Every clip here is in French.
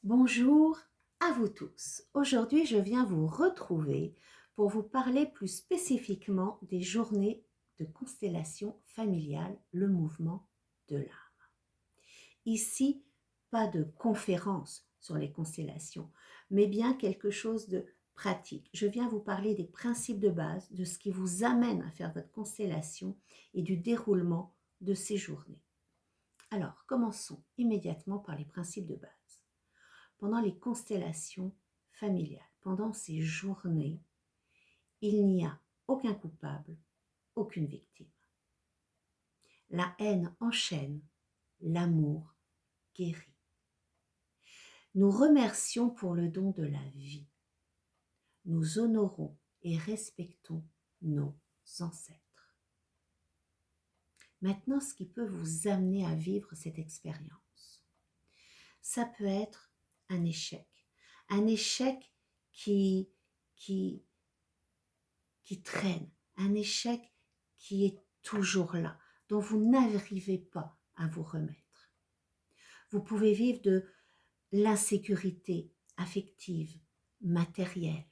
Bonjour à vous tous. Aujourd'hui, je viens vous retrouver pour vous parler plus spécifiquement des journées de constellation familiale, le mouvement de l'âme. Ici, pas de conférence sur les constellations, mais bien quelque chose de pratique. Je viens vous parler des principes de base, de ce qui vous amène à faire votre constellation et du déroulement de ces journées. Alors, commençons immédiatement par les principes de base. Pendant les constellations familiales, pendant ces journées, il n'y a aucun coupable, aucune victime. La haine enchaîne, l'amour guérit. Nous remercions pour le don de la vie. Nous honorons et respectons nos ancêtres. Maintenant, ce qui peut vous amener à vivre cette expérience, ça peut être un échec qui, qui, qui traîne, un échec qui est toujours là, dont vous n'arrivez pas à vous remettre. Vous pouvez vivre de l'insécurité affective, matérielle.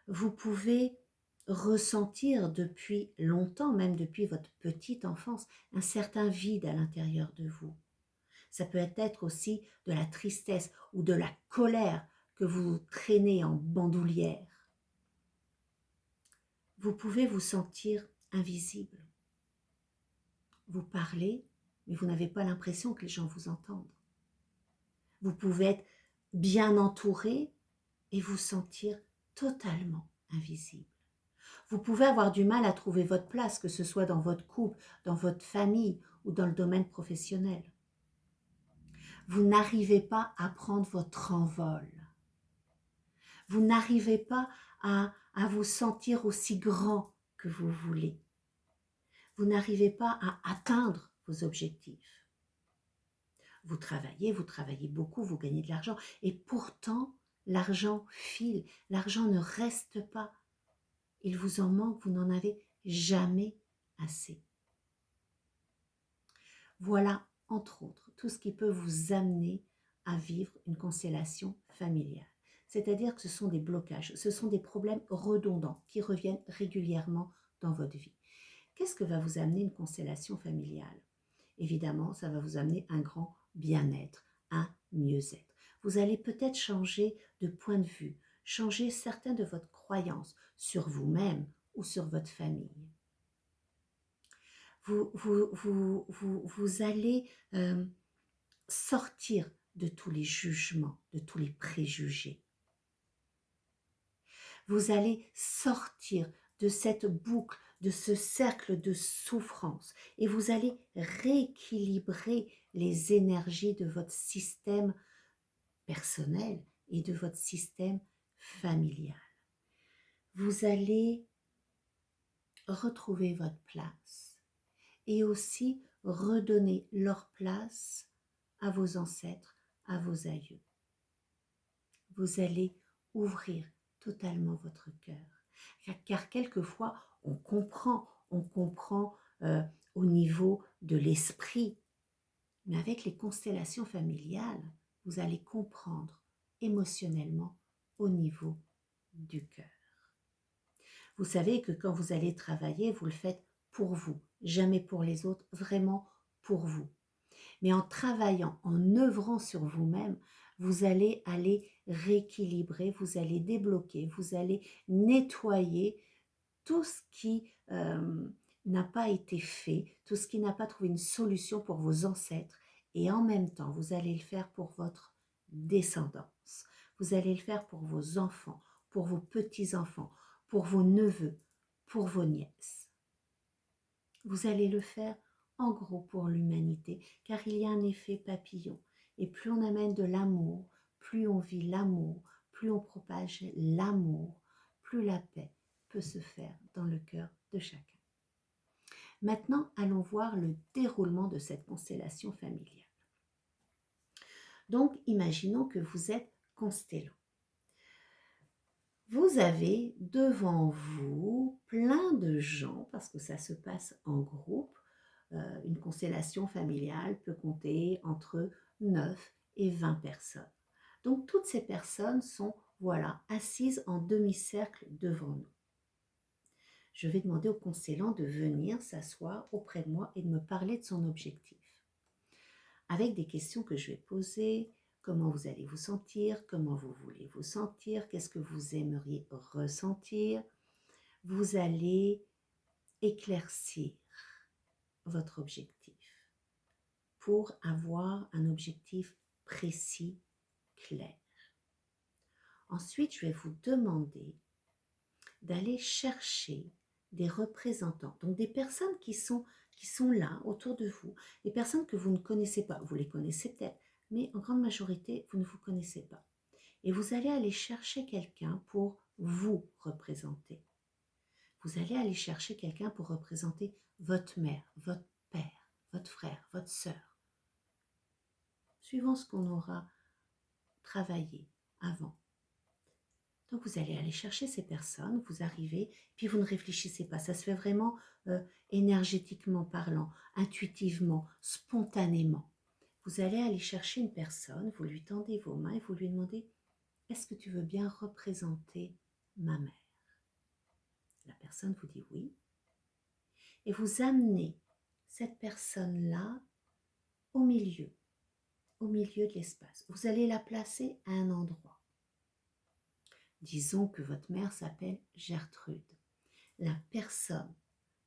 Vous pouvez ressentir depuis longtemps, même depuis votre petite enfance, un certain vide à l'intérieur de vous. Ça peut être aussi de la tristesse ou de la colère que vous traînez en bandoulière. Vous pouvez vous sentir invisible. Vous parlez, mais vous n'avez pas l'impression que les gens vous entendent. Vous pouvez être bien entouré et vous sentir totalement invisible. Vous pouvez avoir du mal à trouver votre place, que ce soit dans votre couple, dans votre famille ou dans le domaine professionnel. Vous n'arrivez pas à prendre votre envol. Vous n'arrivez pas à vous sentir aussi grand que vous voulez. Vous n'arrivez pas à atteindre vos objectifs. Vous travaillez beaucoup, vous gagnez de l'argent et pourtant l'argent file, l'argent ne reste pas. Il vous en manque, vous n'en avez jamais assez. Voilà, entre autres, tout ce qui peut vous amener à vivre une constellation familiale. C'est-à-dire que ce sont des blocages, ce sont des problèmes redondants qui reviennent régulièrement dans votre vie. Qu'est-ce que va vous amener une constellation familiale? Évidemment, ça va vous amener un grand bien-être, un mieux-être. Vous allez peut-être changer de point de vue, changer certaines de votre croyances sur vous-même ou sur votre famille. Vous allez sortir de tous les jugements, de tous les préjugés. Vous allez sortir de cette boucle, de ce cercle de souffrance et vous allez rééquilibrer les énergies de votre système personnel et de votre système familial. Vous allez retrouver votre place et aussi redonner leur place à vos ancêtres, à vos aïeux. Vous allez ouvrir totalement votre cœur. Car quelquefois, on comprend au niveau de l'esprit, mais avec les constellations familiales, vous allez comprendre émotionnellement au niveau du cœur. Vous savez que quand vous allez travailler, vous le faites pour vous, jamais pour les autres, vraiment pour vous. Mais en travaillant, en œuvrant sur vous-même, vous allez aller rééquilibrer, vous allez débloquer, vous allez nettoyer tout ce qui n'a pas été fait, tout ce qui n'a pas trouvé une solution pour vos ancêtres. Et en même temps, vous allez le faire pour votre descendance. Vous allez le faire pour vos enfants, pour vos petits-enfants, pour vos neveux, pour vos nièces. Vous allez le faire en gros pour l'humanité, car il y a un effet papillon. Et plus on amène de l'amour, plus on vit l'amour, plus on propage l'amour, plus la paix peut se faire dans le cœur de chacun. Maintenant, allons voir le déroulement de cette constellation familiale. Donc, imaginons que vous êtes constellant. Vous avez devant vous plein de gens, parce que ça se passe en groupe. Une constellation familiale peut compter entre 9 et 20 personnes. Donc toutes ces personnes sont, voilà, assises en demi-cercle devant nous. Je vais demander au constellant de venir s'asseoir auprès de moi et de me parler de son objectif. Avec des questions que je vais poser, comment vous allez vous sentir, comment vous voulez vous sentir, qu'est-ce que vous aimeriez ressentir. Vous allez éclaircir votre objectif pour avoir un objectif précis, clair. Ensuite, je vais vous demander d'aller chercher des représentants, donc des personnes qui sont là autour de vous, des personnes que vous ne connaissez pas, vous les connaissez peut-être, mais en grande majorité, vous ne vous connaissez pas. Et vous allez aller chercher quelqu'un pour vous représenter. Vous allez aller chercher quelqu'un pour représenter votre mère, votre père, votre frère, votre sœur, suivant ce qu'on aura travaillé avant. Donc vous allez aller chercher ces personnes, vous arrivez, puis vous ne réfléchissez pas. Ça se fait vraiment énergétiquement parlant, intuitivement, spontanément. Vous allez aller chercher une personne, vous lui tendez vos mains et vous lui demandez « Est-ce que tu veux bien représenter ma mère ?» La personne vous dit « Oui ». Et vous amenez cette personne-là au milieu de l'espace. Vous allez la placer à un endroit. Disons que votre mère s'appelle Gertrude. La personne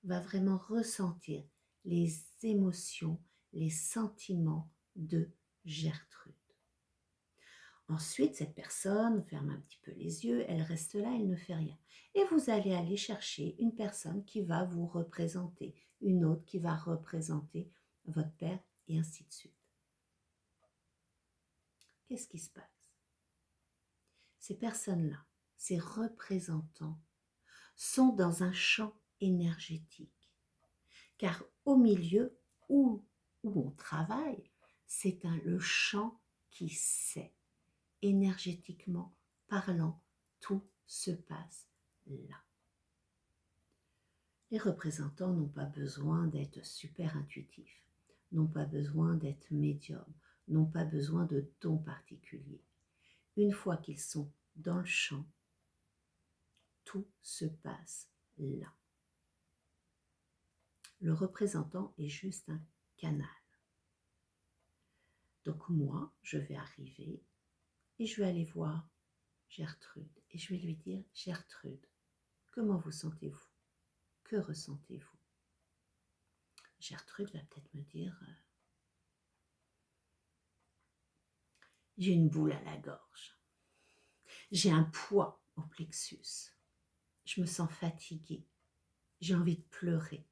va vraiment ressentir les émotions, les sentiments de Gertrude. Ensuite, cette personne ferme un petit peu les yeux, elle reste là, elle ne fait rien. Et vous allez aller chercher une personne qui va vous représenter, une autre qui va représenter votre père, et ainsi de suite. Qu'est-ce qui se passe? Ces personnes-là, ces représentants, sont dans un champ énergétique. Car au milieu où on travaille, c'est le champ qui sait. Énergétiquement parlant, tout se passe là. Les représentants n'ont pas besoin d'être super intuitifs, n'ont pas besoin d'être médiums, n'ont pas besoin de dons particuliers. Une fois qu'ils sont dans le champ, tout se passe là. Le représentant est juste un canal. Donc moi, je vais arriver et je vais aller voir Gertrude et je vais lui dire « Gertrude, comment vous sentez-vous? Que ressentez-vous » Gertrude va peut-être me dire « J'ai une boule à la gorge, j'ai un poids au plexus, je me sens fatiguée, j'ai envie de pleurer. »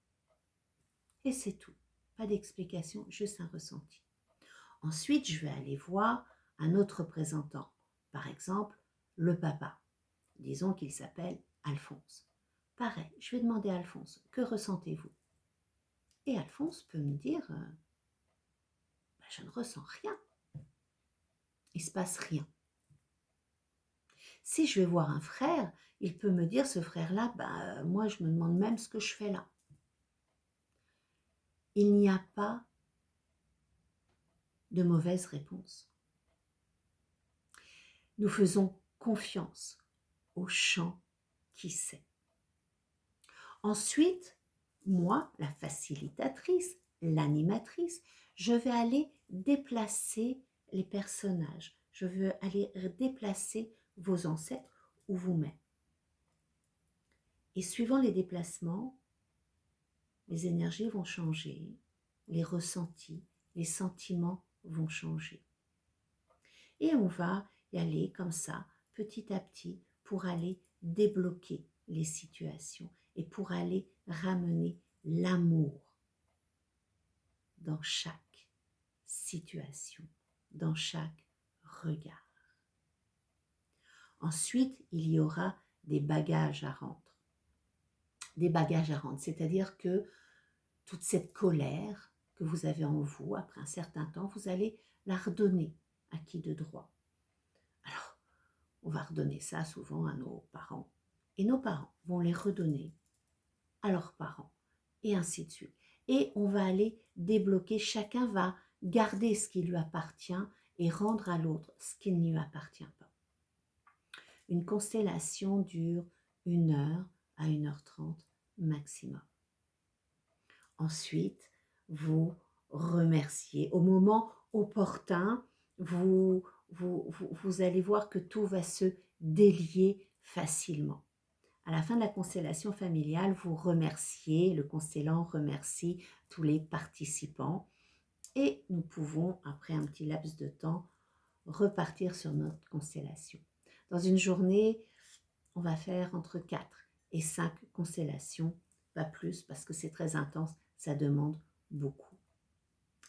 Et c'est tout, pas d'explication, juste un ressenti. Ensuite, je vais aller voir un autre représentant, par exemple le papa. Disons qu'il s'appelle Alphonse. Pareil, je vais demander à Alphonse, que ressentez-vous? Et Alphonse peut me dire, je ne ressens rien. Il ne se passe rien. Si je vais voir un frère, il peut me dire, ce frère-là, moi je me demande même ce que je fais là. Il n'y a pas de mauvaise réponse. Nous faisons confiance au champ qui sait. Ensuite, moi, la facilitatrice, l'animatrice, je vais aller déplacer les personnages. Je veux aller déplacer vos ancêtres ou vous-même. Et suivant les déplacements, les énergies vont changer, les ressentis, les sentiments vont changer. Et on va y aller comme ça, petit à petit, pour aller débloquer les situations et pour aller ramener l'amour dans chaque situation, dans chaque regard. Ensuite, il y aura des bagages à rendre. Des bagages à rendre, c'est-à-dire que toute cette colère que vous avez en vous, après un certain temps, vous allez la redonner à qui de droit. Alors, on va redonner ça souvent à nos parents. Et nos parents vont les redonner à leurs parents. Et ainsi de suite. Et on va aller débloquer, chacun va garder ce qui lui appartient et rendre à l'autre ce qui ne lui appartient pas. Une constellation dure 1 heure à 1 h 30 maximum. Ensuite, vous remerciez. Au moment opportun, vous allez voir que tout va se délier facilement. À la fin de la constellation familiale, vous remerciez, le constellant remercie tous les participants et nous pouvons, après un petit laps de temps, repartir sur notre constellation. Dans une journée, on va faire entre 4 et 5 constellations, pas plus parce que c'est très intense, ça demande beaucoup.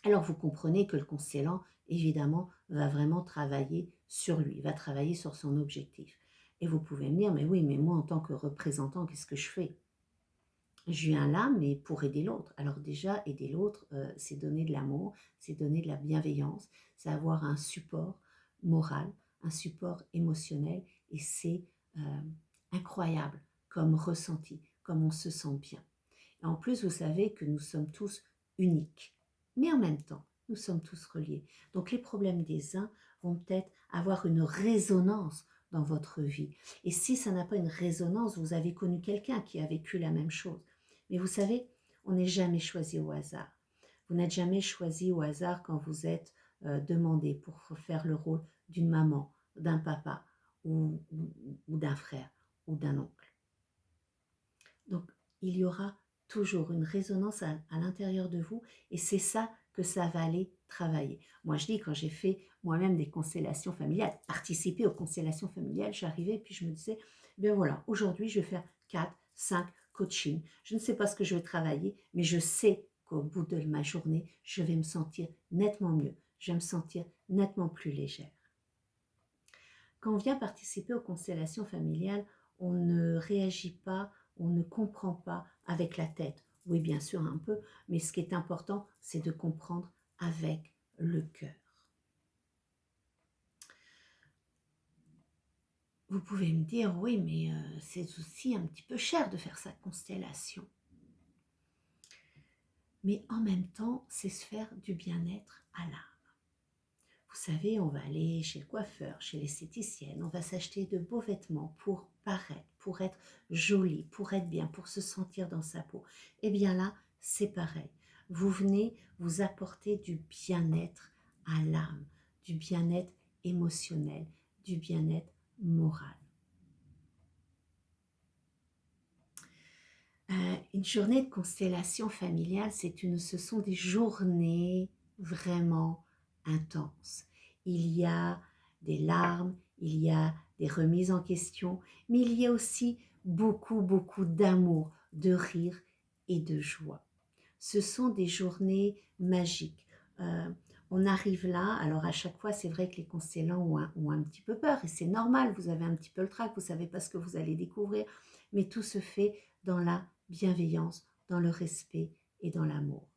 Alors vous comprenez que le constellant, évidemment, va vraiment travailler sur lui, va travailler sur son objectif. Et vous pouvez me dire, mais oui, mais moi en tant que représentant, qu'est-ce que je fais? Je viens là, mais pour aider l'autre. Alors déjà, aider l'autre, c'est donner de l'amour, c'est donner de la bienveillance, c'est avoir un support moral, un support émotionnel, et c'est incroyable comme ressenti, comme on se sent bien. Et en plus, vous savez que nous sommes tous uniques, mais en même temps, nous sommes tous reliés. Donc les problèmes des uns vont peut-être avoir une résonance dans votre vie. Et si ça n'a pas une résonance, vous avez connu quelqu'un qui a vécu la même chose. Mais vous savez, on n'est jamais choisi au hasard. Vous n'êtes jamais choisi au hasard quand vous êtes demandé pour faire le rôle d'une maman, d'un papa ou d'un frère ou d'un oncle. Donc, il y aura toujours une résonance à l'intérieur de vous et c'est ça que ça va aller travailler. Moi, je dis, quand j'ai fait moi-même des constellations familiales, participer aux constellations familiales, j'arrivais et puis je me disais, bien voilà, aujourd'hui, je vais faire 4, 5 coachings. Je ne sais pas ce que je vais travailler, mais je sais qu'au bout de ma journée, je vais me sentir nettement mieux. Je vais me sentir nettement plus légère. Quand on vient participer aux constellations familiales, on ne réagit pas, on ne comprend pas avec la tête. Oui, bien sûr, un peu, mais ce qui est important, c'est de comprendre avec le cœur. Vous pouvez me dire, oui, mais c'est aussi un petit peu cher de faire sa constellation. Mais en même temps, c'est se faire du bien-être à l'âme. Vous savez, on va aller chez le coiffeur, chez l'esthéticienne, on va s'acheter de beaux vêtements pour paraître, pour être joli, pour être bien, pour se sentir dans sa peau. Eh bien là, c'est pareil. Vous venez vous apporter du bien-être à l'âme, du bien-être émotionnel, du bien-être moral. Une journée de constellation familiale, ce sont des journées vraiment intenses. Il y a des larmes, il y a des remises en question, mais il y a aussi beaucoup, beaucoup d'amour, de rire et de joie. Ce sont des journées magiques. On arrive là, alors à chaque fois, c'est vrai que les constellants ont un petit peu peur, et c'est normal, vous avez un petit peu le trac, vous ne savez pas ce que vous allez découvrir, mais tout se fait dans la bienveillance, dans le respect et dans l'amour.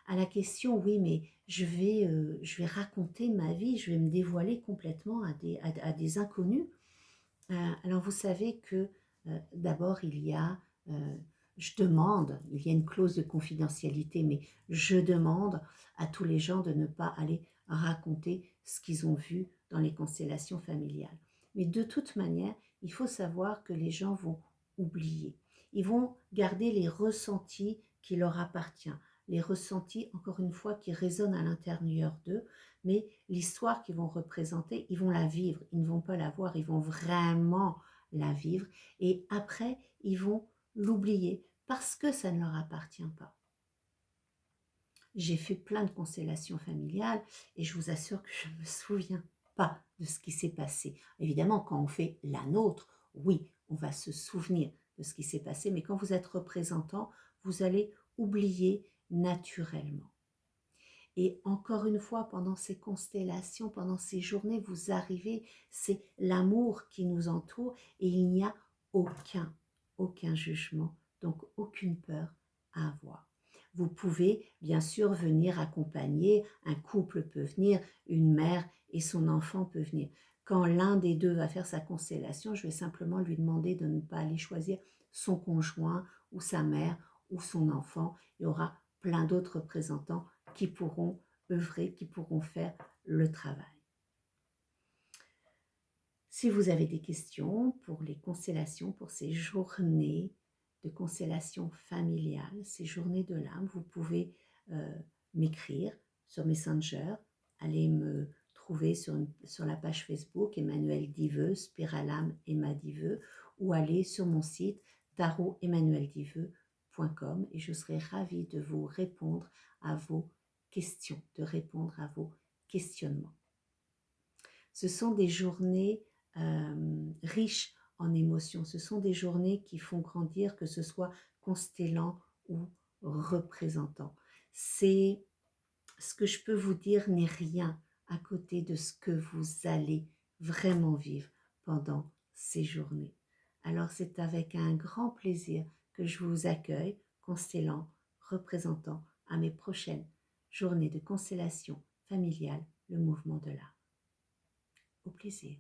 À la question, oui, mais je vais raconter ma vie, je vais me dévoiler complètement à des inconnus. Alors vous savez que d'abord il y a, je demande, il y a une clause de confidentialité, mais je demande à tous les gens de ne pas aller raconter ce qu'ils ont vu dans les constellations familiales. Mais de toute manière, il faut savoir que les gens vont oublier. Ils vont garder les ressentis qui leur appartiennent, les ressentis, encore une fois, qui résonnent à l'intérieur d'eux, mais l'histoire qu'ils vont représenter, ils vont la vivre, ils ne vont pas la voir, ils vont vraiment la vivre, et après, ils vont l'oublier parce que ça ne leur appartient pas. J'ai fait plein de constellations familiales et je vous assure que je ne me souviens pas de ce qui s'est passé. Évidemment, quand on fait la nôtre, oui, on va se souvenir de ce qui s'est passé, mais quand vous êtes représentant, vous allez oublier naturellement. Et encore une fois, pendant ces constellations, pendant ces journées, vous arrivez, c'est l'amour qui nous entoure et il n'y a aucun jugement, donc aucune peur à avoir. Vous pouvez bien sûr venir accompagner, un couple peut venir, une mère et son enfant peut venir. Quand l'un des deux va faire sa constellation, je vais simplement lui demander de ne pas aller choisir son conjoint ou sa mère ou son enfant. Il y aura plein d'autres représentants qui pourront œuvrer, qui pourront faire le travail. Si vous avez des questions pour les constellations, pour ces journées de constellation familiale, ces journées de l'âme, vous pouvez m'écrire sur Messenger, allez me trouver sur la page Facebook Emmanuel Diveux, Spiralâme Emma Diveux, ou aller sur mon site tarotemmanueldiveux.com et je serai ravie de vous répondre à vos questions, de répondre à vos questionnements. Ce sont des journées riches en émotions, ce sont des journées qui font grandir, que ce soit constellant ou représentant. C'est ce que je peux vous dire n'est rien à côté de ce que vous allez vraiment vivre pendant ces journées. Alors c'est avec un grand plaisir que je vous accueille, constellant, représentant, à mes prochaines journées de constellation familiale, le mouvement de l'âme. Au plaisir.